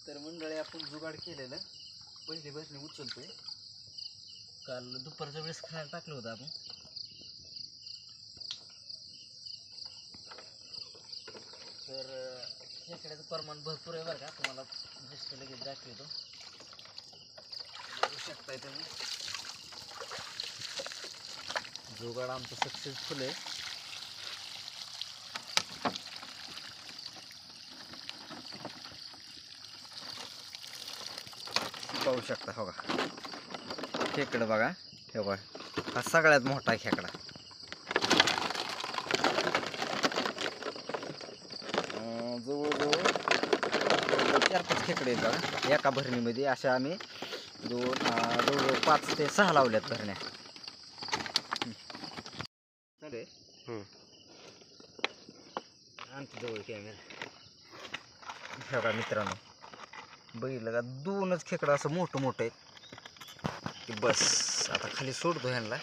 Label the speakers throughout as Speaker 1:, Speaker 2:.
Speaker 1: तर मंडळी आपण जुगाड केलेलं पहिली भरणी उचलतोय. काल दुपारच्या वेळेस खायला टाकलं होतं आपण. तर खेकड्याचं प्रमाण भरपूर आहे बरं का, तुम्हाला दिसतं लगेच दाखवतो. बघू शकताय तुम्ही जुगाड आमचं सक्सेसफुल आहे. पाहू शकता हो का खेकडं बघा, हे बघा हा सगळ्यात मोठा खेकडा. जवळजवळ 4-5 खेकडे आहेत बघा एका भरणीमध्ये. अशा आम्ही जवळजवळ 5 ते 6 लावल्यात भरण्या. आमच्या जवळ कॅमेरा हे बघा मित्रांनो, बघितलं का 2च खेकडं असं मोठं मोठं आहे की बस. आता खाली सोडतो ह्यांना.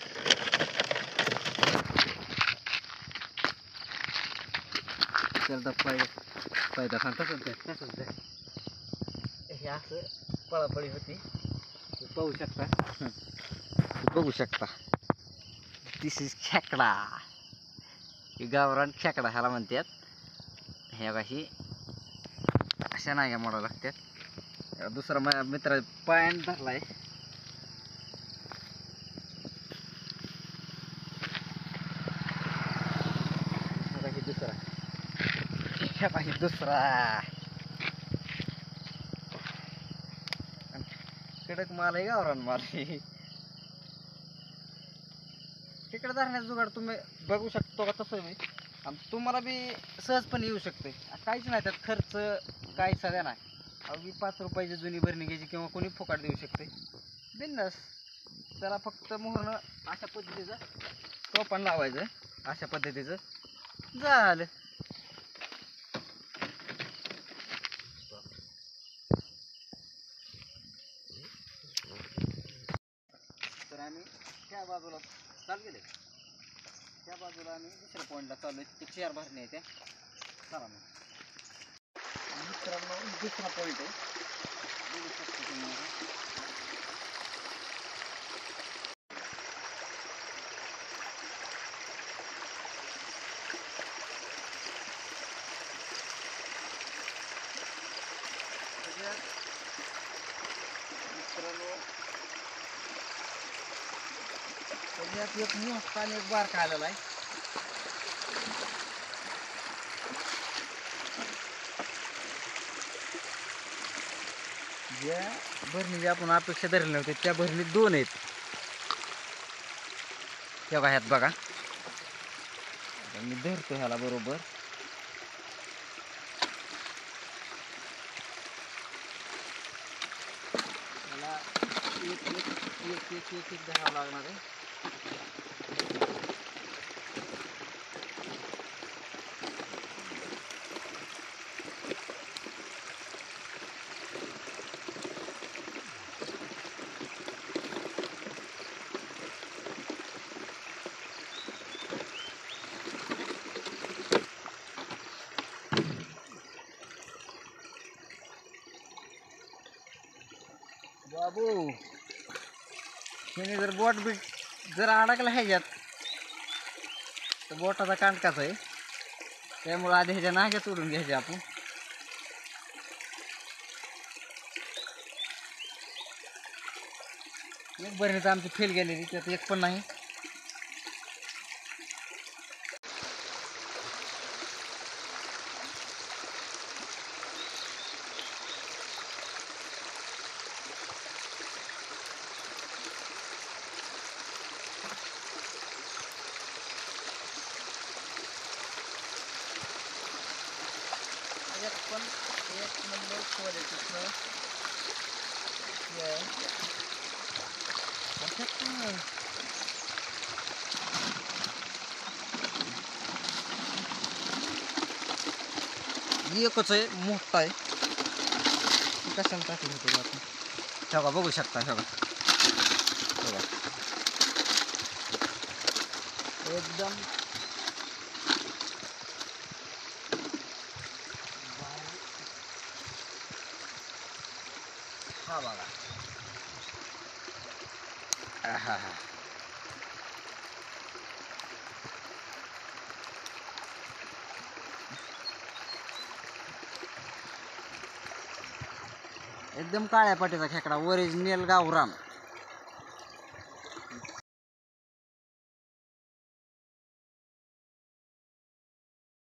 Speaker 1: त्याला पायदा खान तसंच हे असं पळापळी होती. पाहू शकता, बघू शकता. दिस इज खेकडा. ही गावरान खेकडा ह्याला म्हणतात. हे बघा ही अशा नाग्या मोडा लागतात. दुसरा माझ्या मित्रा पायाने धरलाय. दुसरा कडक माल आहे, गावरान माल. तिकडे धरण्याचं जुगाड तुम्ही बघू शकतो का तसं मी. आणि तुम्हाला बी सहजपणे येऊ शकते. काहीच नाही त्यात खर्च, काही सगळ्या नाही. अगदी 5 रुपयाची जुनी भरणी घ्यायची किंवा कोणी फुकाट देऊ शकते बिंदास. त्याला फक्त मोहरणं अशा पद्धतीचं टोपण लावायचं, अशा पद्धतीचं झालं. तर आम्ही त्या बाजूला चालू गेले, त्या बाजूला आम्ही दुसऱ्या पॉईंटला चालू आहे. ते 4 भरणे आहे त्या. चला मग मित्रांनो, दुसरा पॉईंट आहे. बघू शकतो तुम्ही. मित्रांनो त्याच्यात एक मोठा आणि एक बारका आलेला आहे. ज्या भरणीची आपण अपेक्षा धरली नव्हती त्या भरणीत 2 आहेत. तेव्हा ह्यात बघा मी धरतो ह्याला बरोबर. मला एक धरावं लागणार आहे. बाबू त्याने जर बोट बीट जर अडकला ह्याच्यात तर बोटाचा कांटकाच आहे. त्यामुळं आधी ह्याच्या नाग्या तोडून घ्यायच्या आपण. एक भरणी तर आमची फेल गेलेली, त्यात एक पण नाही. पण 1 नंबर क्वालिटीचं एकच आहे, मोठा आहे. कशाला टाकलं होतं आपण. ठेवा बघू शकता. ठेवा एकदम हा बघा. आहाहा. एकदम काळ्या पाटीचा खेकडा, ओरिजिनल गावरान.